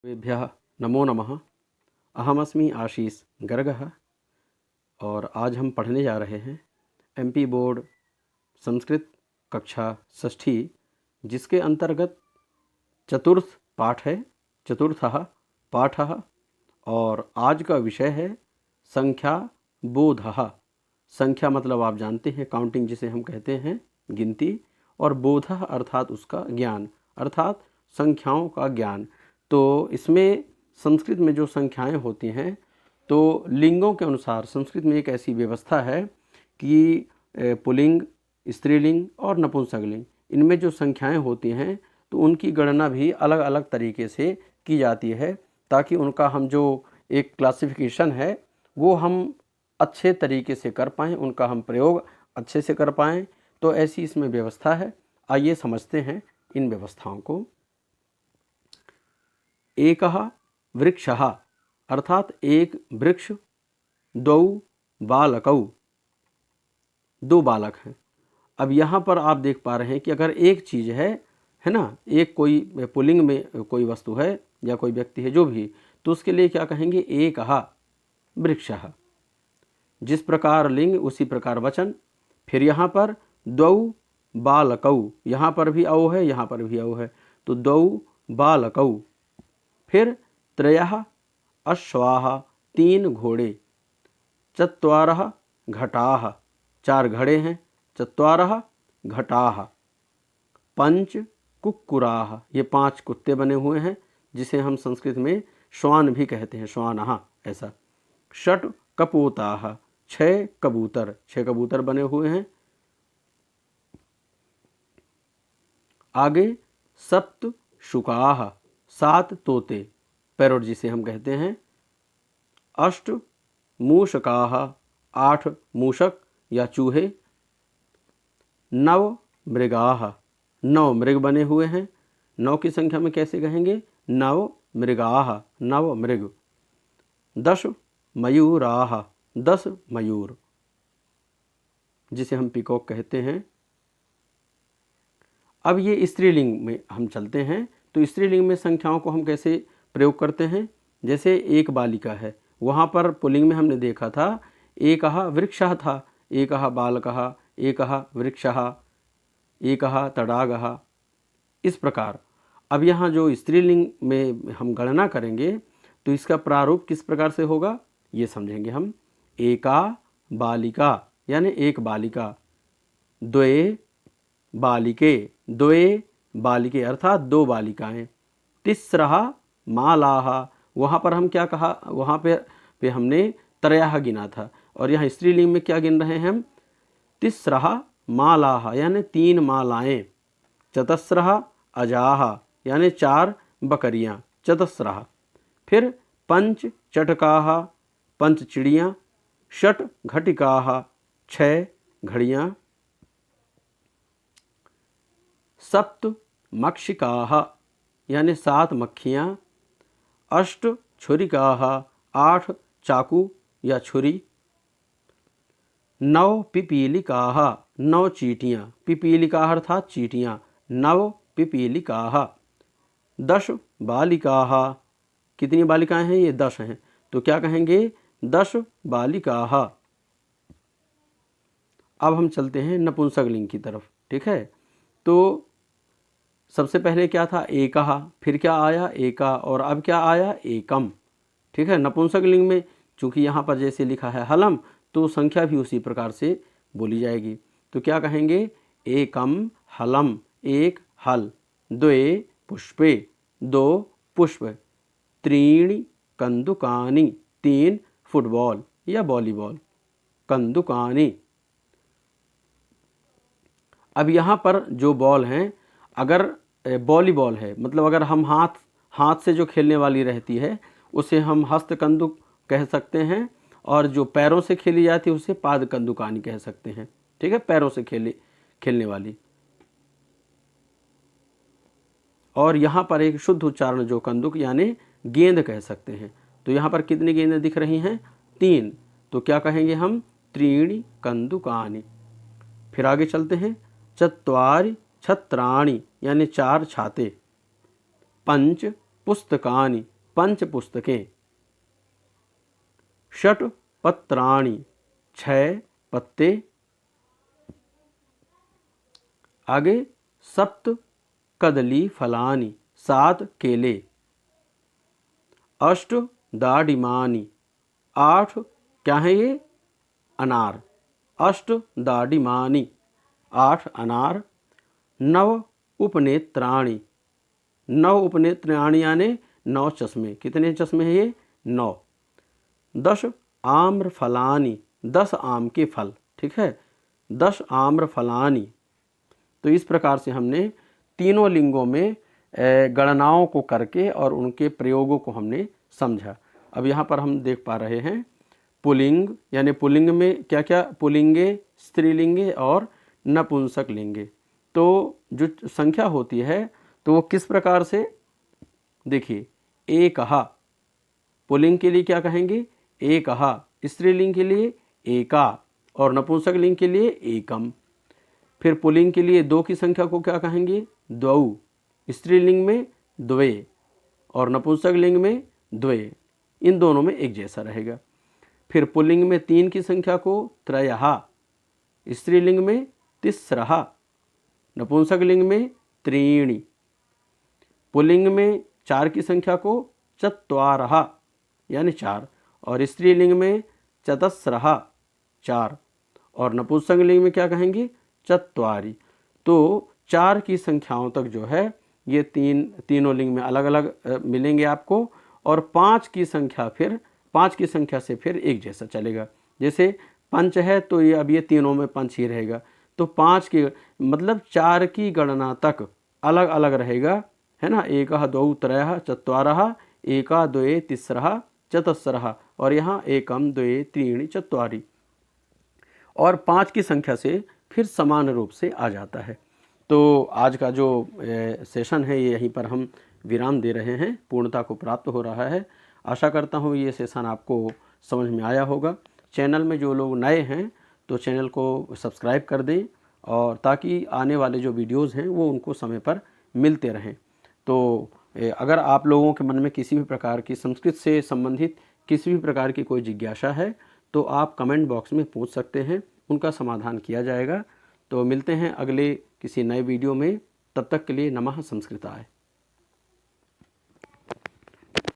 वेभ्यः नमो नमः। अहमस्मि आशीष गर्गः और आज हम पढ़ने जा रहे हैं एमपी बोर्ड संस्कृत कक्षा षष्ठी, जिसके अंतर्गत चतुर्थ पाठ है, चतुर्थः पाठः। और आज का विषय है संख्या बोधः। संख्या मतलब आप जानते हैं काउंटिंग, जिसे हम कहते हैं गिनती, और बोधः अर्थात उसका ज्ञान, अर्थात संख्याओं का ज्ञान। तो इसमें संस्कृत में जो संख्याएं होती हैं, तो लिंगों के अनुसार संस्कृत में एक ऐसी व्यवस्था है कि पुल्लिंग, स्त्रीलिंग और नपुंसकलिंग, इनमें जो संख्याएं होती हैं तो उनकी गणना भी अलग अलग तरीके से की जाती है, ताकि उनका हम जो एक क्लासिफिकेशन है वो हम अच्छे तरीके से कर पाएँ, उनका हम प्रयोग अच्छे से कर पाएँ। तो ऐसी इसमें व्यवस्था है। आइए समझते हैं इन व्यवस्थाओं को। एकः वृक्षः अर्थात एक वृक्ष, द्वौ बालकौ, दो बालक हैं। अब यहाँ पर आप देख पा रहे हैं कि अगर एक चीज़ है ना, एक कोई पुल्लिंग में कोई वस्तु है या कोई व्यक्ति है जो भी, तो उसके लिए क्या कहेंगे? एकः वृक्षः। जिस प्रकार लिंग उसी प्रकार वचन। फिर यहाँ पर द्वौ बालकौ, यहाँ पर भी औ है, यहाँ पर भी औ है, तो द्वौ बालकौ। फिर त्रयः अश्वाः, तीन घोड़े। चत्वारः घटाः, चार घड़े हैं। चत्वारः घटाः। पंच कुक्कुराः, ये पांच कुत्ते बने हुए हैं, जिसे हम संस्कृत में श्वान भी कहते हैं, श्वानः ऐसा। षट् कपोताः, छह कबूतर, छह कबूतर बने हुए हैं। आगे सप्त शुकाः, सात तोते, पैरोट जिसे हम कहते हैं। अष्ट मूषकाः, आठ मूषक या चूहे। नव मृगाः, नौ मृग बने हुए हैं। नौ की संख्या में कैसे कहेंगे? नव मृगाः, नव मृग। दश मयूराः, दस मयूर, जिसे हम पीकॉक कहते हैं। अब ये स्त्रीलिंग में हम चलते हैं, तो स्त्रीलिंग में संख्याओं को हम कैसे प्रयोग करते हैं? जैसे एक बालिका है, वहाँ पर पुल्लिंग में हमने देखा था एकः वृक्षः था, एकः बालकः, एकः वृक्षः, एकः तडागः, इस प्रकार। अब यहाँ जो स्त्रीलिंग में हम गणना करेंगे तो इसका प्रारूप किस प्रकार से होगा ये समझेंगे हम। एका बालिका यानी एक बालिका, द्वे बालिके, द्वे बालिके अर्थात दो बालिकाएं। तिस्रः मालाः, वहाँ पर हम क्या कहा? वहाँ पे हमने त्रयः गिना था, और यहाँ स्त्रीलिंग में क्या गिन रहे हैं हम? तिस्रः मालाः यानी तीन मालाएं। चतस्रः अजाः यानी चार बकरियां, चतस्रः। फिर पंच चटकाः, पंच चिड़ियाँ। षट घटिकाः, छह घड़ियाँ। सप्त मक्षिकाः यानी सात मक्खियाँ। अष्ट छुरिकाः, आठ चाकू या छुरी। नव पिपीलिकाः, नौ चींटियाँ, पिपीलिका अर्थात चींटियाँ, नव पिपीलिकाः। दश बालिकाः, कितनी बालिकाएं हैं? ये 10 हैं, तो क्या कहेंगे? 10 बालिकाः। अब हम चलते हैं नपुंसकलिंग की तरफ, ठीक है। तो सबसे पहले क्या था? एकः, फिर क्या आया? एका, और अब क्या आया? एकम, ठीक है। नपुंसकलिंग में चूंकि यहाँ पर जैसे लिखा है हलम, तो संख्या भी उसी प्रकार से बोली जाएगी। तो क्या कहेंगे? एकम हलम, एक हल। द्वे पुष्पे, दो पुष्प। त्रीणि कंदुकानि, तीन फुटबॉल या वॉलीबॉल, कंदुकानि। अब यहाँ पर जो बॉल हैं, अगर वॉलीबॉल है, मतलब अगर हम हाथ से जो खेलने वाली रहती है उसे हम हस्त कंदुक कह सकते हैं, और जो पैरों से खेली जाती है उसे पाद कंदुकानी कह सकते हैं, ठीक है, पैरों से खेलने वाली। और यहाँ पर एक शुद्ध उच्चारण जो कंदुक यानी गेंद कह सकते हैं। तो यहाँ पर कितनी गेंदें दिख रही हैं? तीन, तो क्या कहेंगे हम? त्रीणि कंदुकानि। फिर आगे चलते हैं। चत्वारि छत्राणि यानी चार छाते। पंच पुस्तकानि पंच पुस्तकें, षट पत्राणि 6 पत्ते, आगे सप्त कदली फलानि 7 केले, अष्ट दाडिमानि 8 क्या है ये, अनार, अष्ट दाडिमानि 8 अनार, नव उपनेत्राणि, 9 उपनेत्राणि यानी 9 चश्मे, कितने चश्मे हैं ये, 9, 10 आम्र फलानि 10 आम के फल, ठीक है, 10 आम्र फलानि। तो इस प्रकार से हमने तीनों लिंगों में गणनाओं को करके और उनके प्रयोगों को हमने समझा। अब यहाँ पर हम देख पा रहे हैं पुल्लिंग, यानी पुल्लिंग में क्या क्या, पुल्लिंगे, स्त्रीलिंगे और नपुंसक लिंगे। तो जो संख्या होती है तो वो किस प्रकार से, देखिए, एकहा पुल्लिंग के लिए क्या कहेंगे, एकहा, स्त्रीलिंग के लिए एका और नपुंसक लिंग के लिए एकम। फिर पुल्लिंग के लिए 2 की संख्या को क्या कहेंगे, द्वौ, स्त्रीलिंग में द्वे और नपुंसक लिंग में द्वे, इन दोनों में एक जैसा रहेगा। फिर पुल्लिंग में 3 की संख्या को त्रयः, स्त्रीलिंग में तिस्रः, नपुंसक लिंग में त्रीणि, पुल्लिंग में 4 की संख्या को चत्वारः यानी 4 और स्त्रीलिंग में चतस्रः 4 और नपुंसक लिंग में क्या कहेंगे, चत्वारि। तो 4 की संख्याओं तक जो है ये तीनों लिंग में अलग अलग मिलेंगे आपको, और 5 की संख्या से फिर एक जैसा चलेगा। जैसे पंच है तो ये अब ये तीनों में पंच ही रहेगा, तो 5 की मतलब 4 की गणना तक अलग अलग रहेगा, है ना, एकः द्वौ त्रयः चत्वारः, एका द्वे तिस्रः चतस्रः और यहाँ एकम द्वे त्रीणि चत्वारि, और 5 की संख्या से फिर समान रूप से आ जाता है। तो आज का जो सेशन है ये यहीं पर हम विराम दे रहे हैं, पूर्णता को प्राप्त हो रहा है। आशा करता हूँ ये सेशन आपको समझ में आया होगा। चैनल में जो लोग नए हैं तो चैनल को सब्सक्राइब कर दें, और ताकि आने वाले जो वीडियोज़ हैं वो उनको समय पर मिलते रहें। तो अगर आप लोगों के मन में किसी भी प्रकार की संस्कृत से संबंधित किसी भी प्रकार की कोई जिज्ञासा है तो आप कमेंट बॉक्स में पूछ सकते हैं, उनका समाधान किया जाएगा। तो मिलते हैं अगले किसी नए वीडियो में, तब तक के लिए नमः संस्कृताय।